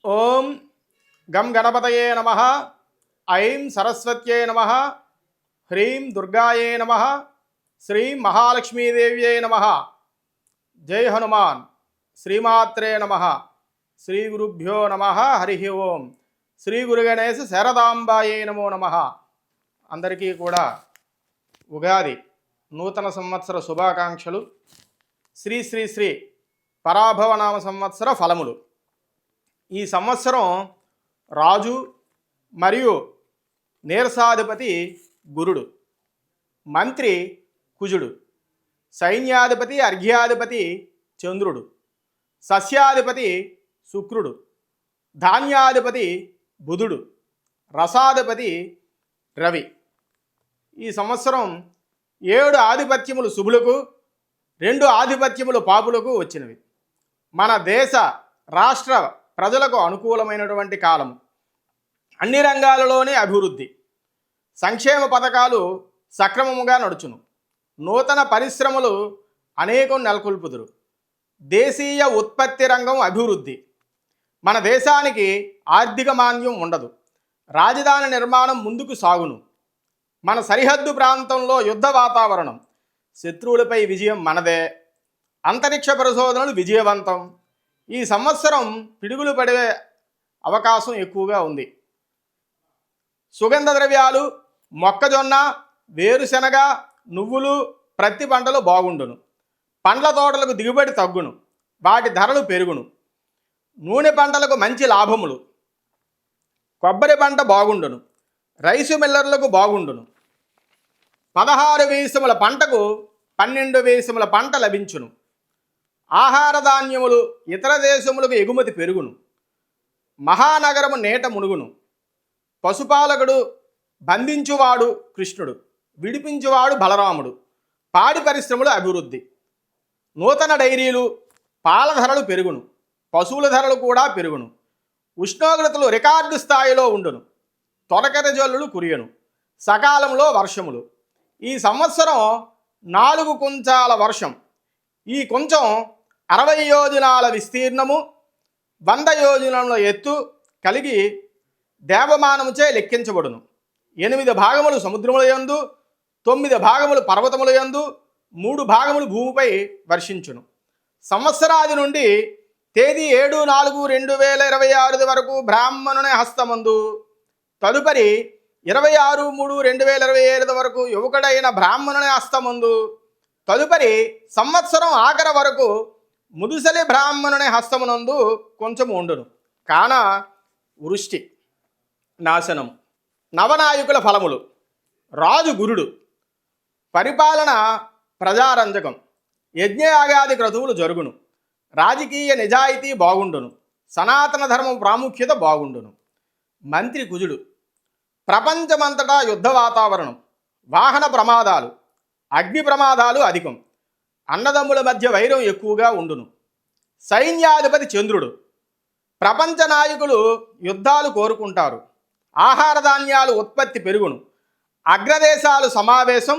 ఓం గం గణపతయే నమః. ఐం సరస్వత్యే నమః. హ్రీం దుర్గాయే నమః. శ్రీం మహాలక్ష్మీదేవ్యే నమః. జై హనుమాన్. శ్రీమాత్రే నమః. శ్రీ గురుభ్యో నమః. హరి ఓం. శ్రీ గురుగణేశ శారదాంబాయే నమో నమః. అందరికీ కూడా ఉగాది నూతన సంవత్సర శుభాకాంక్షలు. శ్రీ శ్రీ శ్రీ పరాభవనామ సంవత్సర ఫలములు. ఈ సంవత్సరం రాజు మరియు నీరసాధిపతి గురుడు, మంత్రి కుజుడు, సైన్యాధిపతి అర్ఘ్యాధిపతి చంద్రుడు, సస్యాధిపతి శుక్రుడు, ధాన్యాధిపతి బుధుడు, రసాధిపతి రవి. ఈ సంవత్సరం 7 ఆధిపత్యములు శుభులకు, 2 ఆధిపత్యములు పాపులకు వచ్చినవి. మన దేశ రాష్ట్ర ప్రజలకు అనుకూలమైనటువంటి కాలం. అన్ని రంగాలలోనే అభివృద్ధి, సంక్షేమ పథకాలు సక్రమముగా నడుచును. నూతన పరిశ్రమలు అనేకం నెలకొల్పుదురు. దేశీయ ఉత్పత్తి రంగం అభివృద్ధి. మన దేశానికి ఆర్థిక మాంద్యం ఉండదు. రాజధాని నిర్మాణం ముందుకు సాగును. మన సరిహద్దు ప్రాంతంలో యుద్ధ వాతావరణం. శత్రువులపై విజయం మనదే. అంతరిక్ష పరిశోధనలు విజయవంతం. ఈ సంవత్సరం పిడుగులు పడే అవకాశం ఎక్కువగా ఉంది. సుగంధ ద్రవ్యాలు, మొక్కజొన్న, వేరుశెనగ, నువ్వులు, ప్రత్తి పంటలు బాగుండును. పండ్ల తోటలకు దిగుబడి తగ్గును, వాటి ధరలు పెరుగును. నూనె పంటలకు మంచి లాభములు. కొబ్బరి పంట బాగుండును, రైసు మిల్లర్లకు బాగుండును. 16 వేసముల పంటకు 12 వేసముల పంట లభించును. ఆహార ధాన్యములు ఇతర దేశములకు ఎగుమతి పెరుగును. మహానగరము నేట మునుగును. పశుపాలకుడు బంధించువాడు కృష్ణుడు, విడిపించువాడు బలరాముడు. పాడి పరిశ్రమలు అభివృద్ధి. నూతన డైరీలు, పాల ధరలు పెరుగును. పశువుల ధరలు కూడా పెరుగును. ఉష్ణోగ్రతలు రికార్డు స్థాయిలో ఉండును. తొలకరి జల్లులు కురియను. సకాలంలో వర్షములు. ఈ సంవత్సరం 4 కుంచాల వర్షం. ఈ కొంచెం 60 యోజనాల విస్తీర్ణము, 100 యోజనాల ఎత్తు కలిగి దేవమానముచే లెక్కించబడును. 8 భాగములు సముద్రముల యందు, 9 భాగములు పర్వతముల యందు, 3 భాగములు భూమిపై వర్షించును. సంవత్సరాది నుండి తేదీ 7/4/2026 వరకు బ్రాహ్మణుని హస్తమందు, తదుపరి 26/3/2027 వరకు యువకుడైన బ్రాహ్మణుని హస్తమందు, తదుపరి సంవత్సరం ఆఖరి వరకు ముదుసలి బ్రాహ్మణుని హస్తమునందు కొంచెం ఉండును. కాన వృష్టి నాశనం. నవనాయకుల ఫలములు. రాజు గురుడు. పరిపాలన ప్రజారంజకం. యజ్ఞయాగాది క్రతువులు జరుగును. రాజకీయ నిజాయితీ బాగుండును. సనాతన ధర్మం ప్రాముఖ్యత బాగుండును. మంత్రి కుజుడు. ప్రపంచమంతటా యుద్ధ వాతావరణం. వాహన ప్రమాదాలు, అగ్ని ప్రమాదాలు అధికం. అన్నదమ్ముల మధ్య వైరం ఎక్కువగా ఉండును. సైన్యాధిపతి చంద్రుడు. ప్రపంచ నాయకులు యుద్ధాలు కోరుకుంటారు. ఆహార ధాన్యాలు ఉత్పత్తి పెరుగును. అగ్రదేశాలు సమావేశం.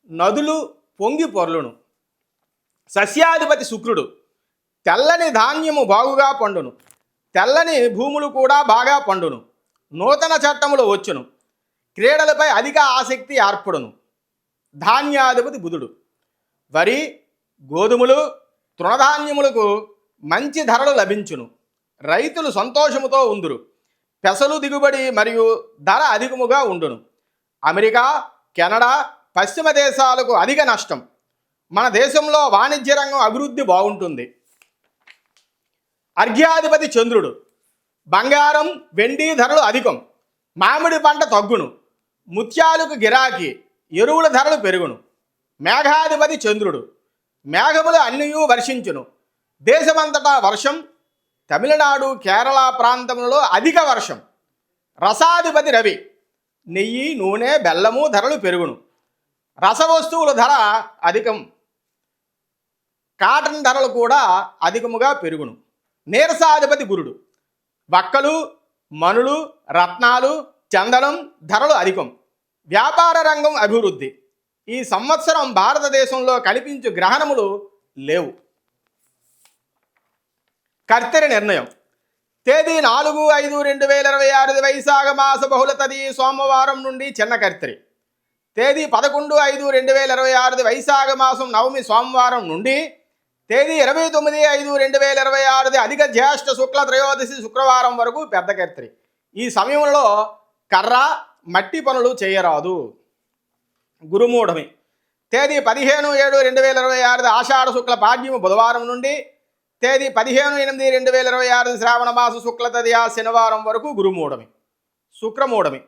నదులు పొంగి పొర్లును. సస్యాధిపతి శుక్రుడు. తెల్లని ధాన్యము బాగుగా పండును. తెల్లని భూములు కూడా బాగా పండును. నూతన చట్టములు వచ్చును. క్రీడలపై అధిక ఆసక్తి ఏర్పడును. ధాన్యాధిపతి బుధుడు. వరి, గోధుమలు, తృణధాన్యములకు మంచి ధరలు లభించును. రైతులు సంతోషముతో ఉందురు. పెసలు దిగుబడి మరియు ధర అధికముగా ఉండును. అమెరికా, కెనడా, పశ్చిమ దేశాలకు అధిక నష్టం. మన దేశంలో వాణిజ్య రంగం అభివృద్ధి బాగుంటుంది. అర్ఘ్యాధిపతి చంద్రుడు. బంగారం, వెండి ధరలు అధికం. మామిడి పంట తగ్గును. ముత్యాలకు గిరాకీ. ఎరువుల ధరలు పెరుగును. మేఘాధిపతి చంద్రుడు. మేఘములు అన్నియూ వర్షించును. దేశమంతటా వర్షం. తమిళనాడు, కేరళ ప్రాంతంలో అధిక వర్షం. రసాధిపతి రవి. నెయ్యి, నూనె, బెల్లము ధరలు పెరుగును. రసవస్తువుల ధర అధికం. కాటన్ ధరలు కూడా అధికముగా పెరుగును. నీరసాధిపతి గురుడు. వక్కలు, మనులు, రత్నాలు, చందనం ధరలు అధికం. వ్యాపార రంగం అభివృద్ధి. ఈ సంవత్సరం భారతదేశంలో కనిపించు గ్రహణములు లేవు. కర్తరి నిర్ణయం. తేదీ 4/5/2026 వైశాఖ మాస బహుళ తది సోమవారం నుండి చిన్నకర్తిరి. తేదీ 11/5/2026 వైశాఖ మాసం నవమి సోమవారం నుండి తేదీ 29/5/2026 అధిక జ్యేష్ఠ శుక్ల త్రయోదశి శుక్రవారం వరకు పెద్దకర్తిరి. ఈ సమయంలో కర్ర మట్టి పనులు చేయరాదు. గురుమూఢమి. తేదీ 15/7/2026 ఆషాఢ శుక్ల పాడ్యము బుధవారం నుండి తేదీ 15/8/2026 శ్రావణ మాస శుక్ల తదియ శనివారం వరకు గురుమూఢమి. శుక్రమూఢమి.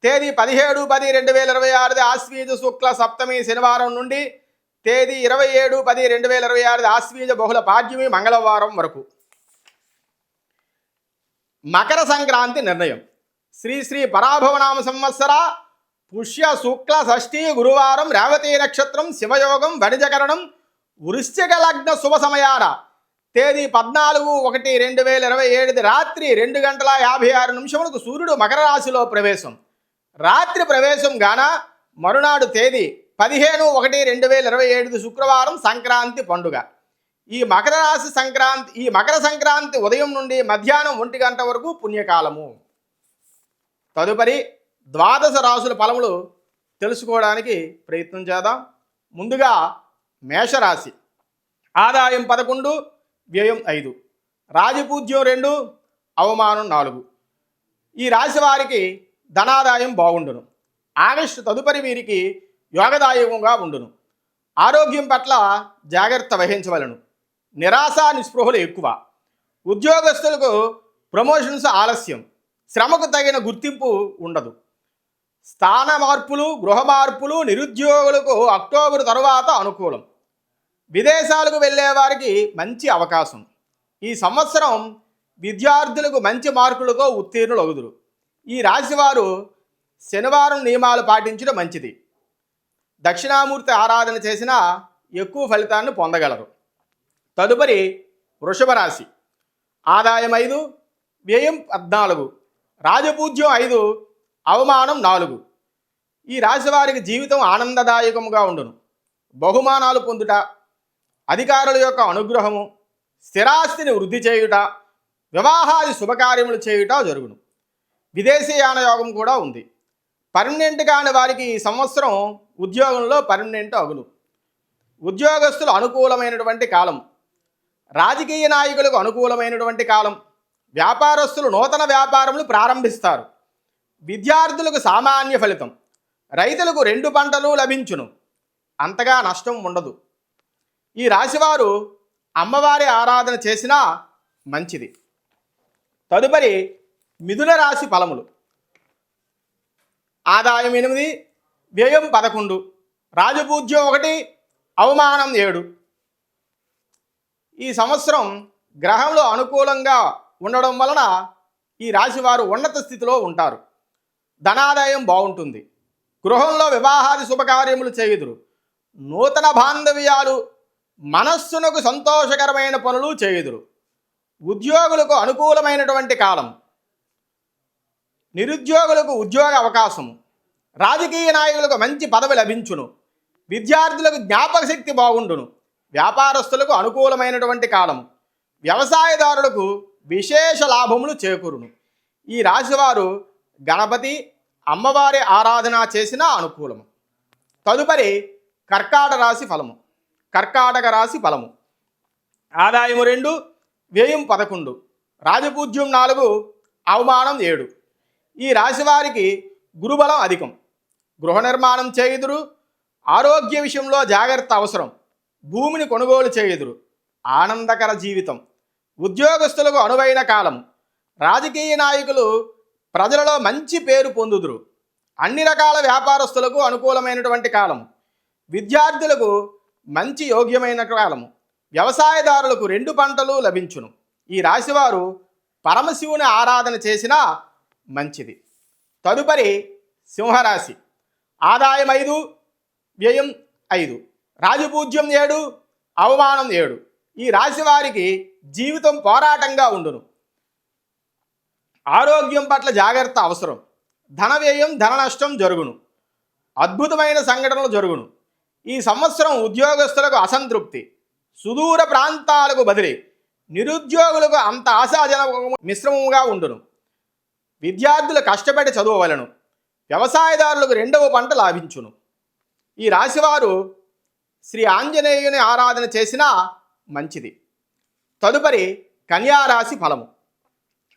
తేదీ 17/10/2026 ఆశ్వీజ శుక్ల సప్తమి శనివారం నుండి తేదీ 27/10/2026 ఆశ్వీజ బహుళ పాడ్యమి మంగళవారం వరకు. మకర సంక్రాంతి నిర్ణయం. శ్రీ శ్రీ పరాభవనామ సంవత్సర పుష్య శుక్ల షష్ఠి గురువారం రేవతి నక్షత్రం శివయోగం వణిజకరణం వృశ్చిక లగ్న శుభ సమయాన తేదీ 14/1/2027 రాత్రి 2:56 సూర్యుడు మకర రాశిలో ప్రవేశం. రాత్రి ప్రవేశం గాన మరునాడు తేదీ 15/1/2027 శుక్రవారం సంక్రాంతి పండుగ. ఈ మకర సంక్రాంతి ఉదయం నుండి మధ్యాహ్నం 1 గంట వరకు పుణ్యకాలము. తదుపరి ద్వాదశ రాశుల ఫలములు తెలుసుకోవడానికి ప్రయత్నం చేద్దాం. ముందుగా మేషరాశి. ఆదాయం 11, వ్యయం 5, రాజపూజ్యం 2, అవమానం 4. ఈ రాశి వారికి ధనాదాయం బాగుండును. ఆగస్టు తదుపరి వీరికి యోగదాయకంగా ఉండును. ఆరోగ్యం పట్ల జాగ్రత్త వహించవలను. నిరాశ నిస్పృహలు ఎక్కువ. ఉద్యోగస్తులకు ప్రమోషన్స్ ఆలస్యం. శ్రమకు తగిన గుర్తింపు ఉండదు. స్థాన మార్పులు, గృహ మార్పులు నిరుద్యోగులకు అక్టోబర్ తరువాత అనుకూలం. విదేశాలకు వెళ్ళే వారికి మంచి అవకాశం. ఈ సంవత్సరం విద్యార్థులకు మంచి మార్కులతో ఉత్తీర్ణులు అవుదురు. ఈ రాశివారు శనివారం నియమాలు పాటించడం మంచిది. దక్షిణామూర్తి ఆరాధన చేసినా ఎక్కువ ఫలితాన్ని పొందగలరు. తదుపరి వృషభ రాశి. ఆదాయం 5, వ్యయం 14, రాజపూజ్యం 5, అవమానం 4. ఈ రాశి వారికి జీవితం ఆనందదాయకముగా ఉండును. బహుమానాలు పొందుట, అధికారుల యొక్క అనుగ్రహము, స్థిరాస్తిని వృద్ధి చేయుట, వివాహాది శుభకార్యములు చేయుట జరుగును. విదేశీయాన యోగం కూడా ఉంది. పర్మనెంట్ కాని వారికి ఈ సంవత్సరం ఉద్యోగంలో పర్మనెంట్ అగును. ఉద్యోగస్తులు అనుకూలమైనటువంటి కాలం. రాజకీయ నాయకులకు అనుకూలమైనటువంటి కాలం. వ్యాపారస్తులు నూతన వ్యాపారములు ప్రారంభిస్తారు. విద్యార్థులకు సామాన్య ఫలితం. రైతులకు 2 పంటలు లభించును. అంతగా నష్టం ఉండదు. ఈ రాశివారు అమ్మవారి ఆరాధన చేసినా మంచిది. తదుపరి మిథున రాశి ఫలములు. ఆదాయం 8, వ్యయం 11, రాజపూజ్యం 1, అవమానం 7. ఈ సంవత్సరం గ్రహంలో అనుకూలంగా ఉండడం వలన ఈ రాశివారు ఉన్నత స్థితిలో ఉంటారు. ధనాదాయం బాగుంటుంది. గృహంలో వివాహాది శుభకార్యములు చేయుదురు. నూతన బాంధవ్యాలు, మనస్సునకు సంతోషకరమైన పనులు చేయుదురు. ఉద్యోగులకు అనుకూలమైనటువంటి కాలం. నిరుద్యోగులకు ఉద్యోగ అవకాశము. రాజకీయ నాయకులకు మంచి పదవి లభించును. విద్యార్థులకు జ్ఞాపక శక్తి బాగుండును. వ్యాపారస్తులకు అనుకూలమైనటువంటి కాలం. వ్యవసాయదారులకు విశేష లాభములు చేకూరును. ఈ రాశివారు గణపతి, అమ్మవారి ఆరాధన చేసినా అనుకూలము. తదుపరి కర్కాటక రాశి ఫలము. ఆదాయము 2, వ్యయం 11, రాజపూజ్యం 4, అవమానం 7. ఈ రాశివారికి గురుబలం అధికం. గృహ నిర్మాణం చేయుదురు. ఆరోగ్య విషయంలో జాగ్రత్త అవసరం. భూమిని కొనుగోలు చేయుదురు. ఆనందకర జీవితం. ఉద్యోగస్తులకు అనువైన కాలం. రాజకీయ నాయకులు ప్రజలలో మంచి పేరు పొందుదురు. అన్ని రకాల వ్యాపారస్తులకు అనుకూలమైనటువంటి కాలం. విద్యార్థులకు మంచి యోగ్యమైన కాలము. వ్యవసాయదారులకు 2 పంటలు లభించును. ఈ రాశివారు పరమశివుని ఆరాధన చేసినా మంచిది. తదుపరి సింహరాశి. ఆదాయం 5, వ్యయం 5, రాజపూజ్యం 7, అవమానం 7. ఈ రాశి వారికి జీవితం పోరాటంగా ఉండును. ఆరోగ్యం పట్ల జాగ్రత్త అవసరం. ధన వ్యయం, ధన నష్టం జరుగును. అద్భుతమైన సంఘటనలు జరుగును. ఈ సంవత్సరం ఉద్యోగస్తులకు అసంతృప్తి. సుదూర ప్రాంతాలకు బదిలీ. నిరుద్యోగులకు అంత ఆశాజనకము మిశ్రమముగా ఉండును. విద్యార్థులు కష్టపడి చదువవలను. వ్యవసాయదారులకు రెండవ పంట లాభించును. ఈ రాశివారు శ్రీ ఆంజనేయుని ఆరాధన చేసినా మంచిది. తదుపరి కన్యారాశి ఫలము.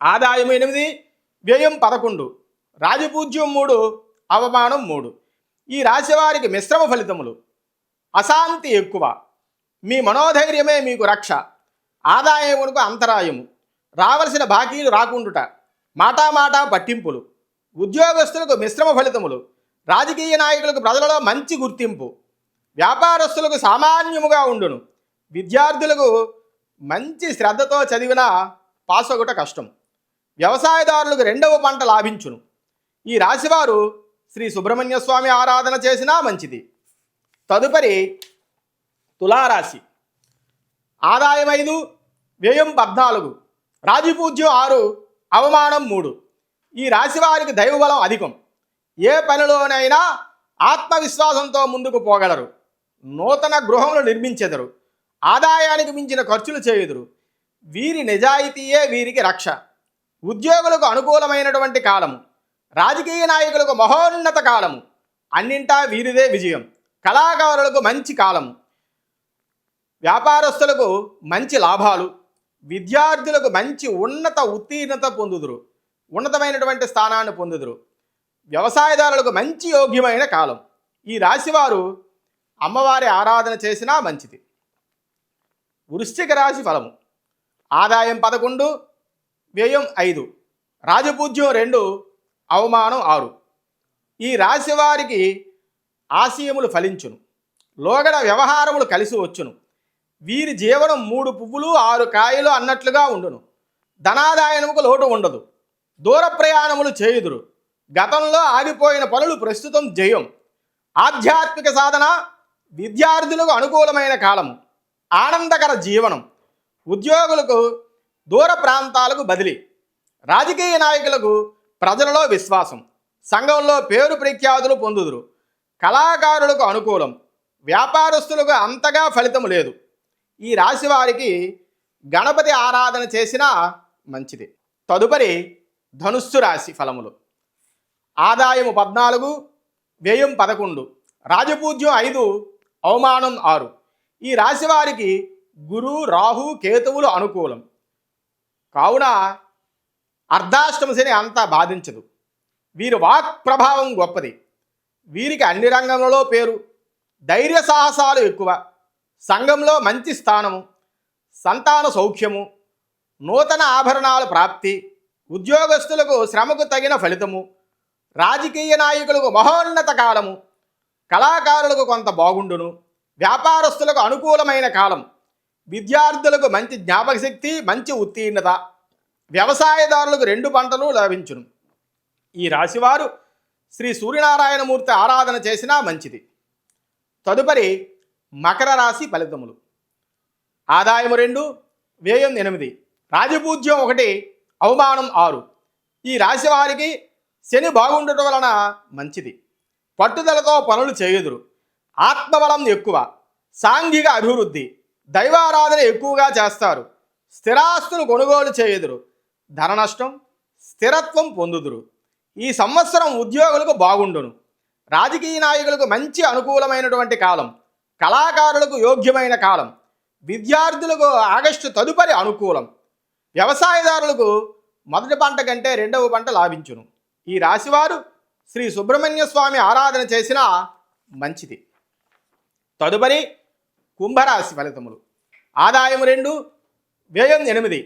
ఆదాయం 8, వ్యయం 11, రాజపూజ్యం 3, అవమానం 3. ఈ రాశివారికి మిశ్రమ ఫలితములు. అశాంతి ఎక్కువ. మీ మనోధైర్యమే మీకు రక్ష. ఆదాయమునకు అంతరాయము. రావలసిన బాకీలు రాకుండుట. మాటామాటా పట్టింపులు. ఉద్యోగస్తులకు మిశ్రమ ఫలితములు. రాజకీయ నాయకులకు ప్రజలలో మంచి గుర్తింపు. వ్యాపారస్తులకు సామాన్యముగా ఉండును. విద్యార్థులకు మంచి శ్రద్ధతో చదివిన పాసొగుట కష్టం. వ్యవసాయదారులకు రెండవ పంట లాభించును. ఈ రాశివారు శ్రీ సుబ్రహ్మణ్య స్వామి ఆరాధన చేసినా మంచిది. తదుపరి తులారాశి. ఆదాయం 5, వ్యయం 14, రాజపూజ్యం 6, అవమానం 3. ఈ రాశివారికి దైవబలం అధికం. ఏ పనిలోనైనా ఆత్మవిశ్వాసంతో ముందుకు పోగలరు. నూతన గృహములు నిర్మించెదరు. ఆదాయానికి మించిన ఖర్చులు చేయుదురు. వీరి నిజాయితీయే వీరికి రక్ష. ఉద్యోగులకు అనుకూలమైనటువంటి కాలము. రాజకీయ నాయకులకు మహోన్నత కాలము. అన్నింటా వీరిదే విజయం. కళాకారులకు మంచి కాలము. వ్యాపారస్తులకు మంచి లాభాలు. విద్యార్థులకు మంచి ఉన్నత ఉత్తీర్ణత పొందుదురు. ఉన్నతమైనటువంటి స్థానాన్ని పొందుదురు. వ్యవసాయదారులకు మంచి యోగ్యమైన కాలం. ఈ రాశివారు అమ్మవారి ఆరాధన చేసినా మంచిది. వృశ్చిక రాశి ఫలము. ఆదాయం 11, వ్యయం 5, రాజపూజ్యం 2, అవమానం 6. ఈ రాశివారికి ఆశయములు ఫలించును. లోగడ వ్యవహారములు కలిసి వచ్చును. వీరి జీవనం 3 పువ్వులు 6 కాయలు అన్నట్లుగా ఉండును. ధనాదాయముకు లోటు ఉండదు. దూర ప్రయాణములు చేయుదురు. గతంలో ఆగిపోయిన పనులు ప్రస్తుతం జయం. ఆధ్యాత్మిక సాధన. విద్యార్థులకు అనుకూలమైన కాలము. ఆనందకర జీవనం. ఉద్యోగులకు దూర ప్రాంతాలకు బదిలీ. రాజకీయ నాయకులకు ప్రజలలో విశ్వాసం. సంఘంలో పేరు ప్రఖ్యాతులు పొందుదురు. కళాకారులకు అనుకూలం. వ్యాపారస్తులకు అంతగా ఫలితము లేదు. ఈ రాశి వారికి గణపతి ఆరాధన చేసినా మంచిది. తదుపరి ధనుస్సు రాశి ఫలములు. ఆదాయము 14, వ్యయం 11, రాజపూజ్యం 5, అవమానం 6. ఈ రాశి వారికి గురు, రాహు, కేతువులు అనుకూలం. కావున అర్ధాష్టమ శని అంతా బాధించదు. వీరి వాక్ ప్రభావం గొప్పది. వీరికి అన్ని రంగంలో పేరు. ధైర్య సాహసాలు ఎక్కువ. సంఘంలో మంచి స్థానము. సంతాన సౌఖ్యము. నూతన ఆభరణాల ప్రాప్తి. ఉద్యోగస్తులకు శ్రమకు తగిన ఫలితము. రాజకీయ నాయకులకు మహోన్నత కాలము. కళాకారులకు కొంత బాగుండును. వ్యాపారస్తులకు అనుకూలమైన కాలం. విద్యార్థులకు మంచి జ్ఞాపకశక్తి, మంచి ఉత్తీర్ణత. వ్యవసాయదారులకు 2 పంటలు లభించును. ఈ రాశివారు శ్రీ సూర్యనారాయణమూర్తి ఆరాధన చేసినా మంచిది. తదుపరి మకర రాశి ఫలితములు. ఆదాయం 2, వ్యయం 8, రాజపూజ్యం 1, అవమానం 6. ఈ రాశి వారికి శని బాగుండటం వలన మంచిది. పట్టుదలతో పనులు చేయుదురు. ఆత్మబలం ఎక్కువ. సాంఘిక అభివృద్ధి. దైవారాధన ఎక్కువగా చేస్తారు. స్థిరాస్తులు కొనుగోలు చేయుదురు. ధన నష్టం, స్థిరత్వం పొందుదురు. ఈ సంవత్సరం ఉద్యోగులకు బాగుండును. రాజకీయ నాయకులకు మంచి అనుకూలమైనటువంటి కాలం. కళాకారులకు యోగ్యమైన కాలం. విద్యార్థులకు ఆగస్టు తదుపరి అనుకూలం. వ్యవసాయదారులకు మొదటి పంట కంటే రెండవ పంట లాభించును. ఈ రాశివారు శ్రీ సుబ్రహ్మణ్య స్వామి ఆరాధన చేసినా మంచిది. తదుపరి కుంభరాశి ఫలితములు. ఆదాయం 2, వ్యయం 8,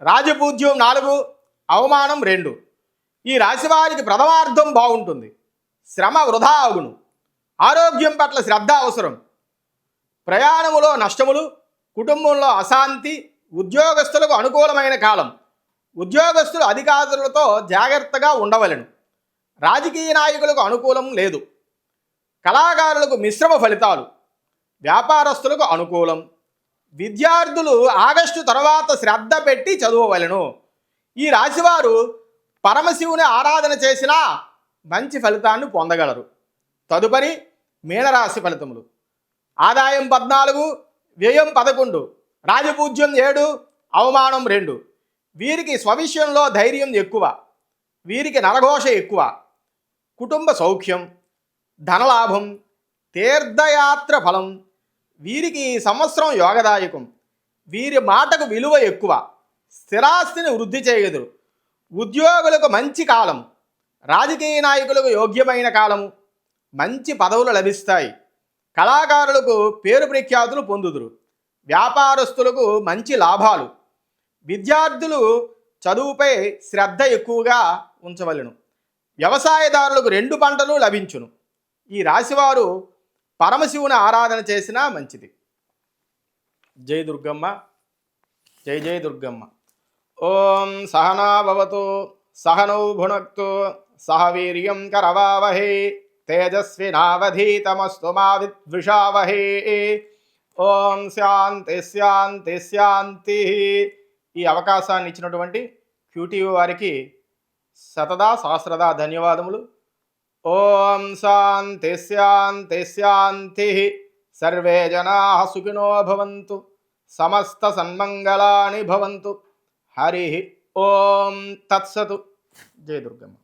రాజపూజ్యం 4, అవమానం 2. ఈ రాశివారికి ప్రథమార్థం బాగుంటుంది. శ్రమ వృధా అగును. ఆరోగ్యం పట్ల శ్రద్ధ అవసరం. ప్రయాణములో నష్టములు. కుటుంబంలో అశాంతి. ఉద్యోగస్తులకు అనుకూలమైన కాలం. ఉద్యోగస్తులు అధికారులతో జాగ్రత్తగా ఉండవలెను. రాజకీయ నాయకులకు అనుకూలం లేదు. కళాకారులకు మిశ్రమ ఫలితాలు. వ్యాపారస్తులకు అనుకూలం. విద్యార్థులు ఆగస్టు తర్వాత శ్రద్ధ పెట్టి చదవవలెను. ఈ రాశివారు పరమశివుని ఆరాధన చేసినా మంచి ఫలితాన్ని పొందగలరు. తదుపరి మీనరాశి ఫలితములు. ఆదాయం 14, వ్యయం 11, రాజపూజ్యం 7, అవమానం 2. వీరికి స్వవిషయంలో ధైర్యం ఎక్కువ, వీరికి నరఘోష ఎక్కువ. కుటుంబ సౌఖ్యం, ధనలాభం, తీర్థయాత్ర ఫలం. వీరికి ఈ సంవత్సరం యోగదాయకం. వీరి మాటకు విలువ ఎక్కువ, స్థిరాస్తిని వృద్ధి చేయదురు. ఉద్యోగులకు మంచి కాలం, రాజకీయ నాయకులకు యోగ్యమైన కాలము, మంచి పదవులు లభిస్తాయి. కళాకారులకు పేరు ప్రఖ్యాతులు పొందుదురు. వ్యాపారస్తులకు మంచి లాభాలు. విద్యార్థులు చదువుపై శ్రద్ధ ఎక్కువగా ఉంచవలెను. వ్యవసాయదారులకు 2 పంటలు లభించును. ఈ రాశివారు పరమశివుని ఆరాధన చేసినా మంచిది. జై దుర్గమ్మ, జై జై దుర్గమ్మ. ఓం సహనా భవతు, సహనౌ భునక్తు, సహ వీర్యం కరవావహే, తేజస్వినావధీతమస్తు మా విద్విషావహే. ఓం శాంతి శాంతి శాంతి. ఈ అవకాశాన్ని ఇచ్చినటువంటి క్యూటీవీ వారికి శతదా సహస్రదా ధన్యవాదములు. ఓం శాంతి శాంతి శాంతి. సర్వే జనాః సుఖినో భవంతు, సమస్త సన్మంగళాని భవంతు. హరి ఓం తత్సతు. జై దుర్గమ్మ.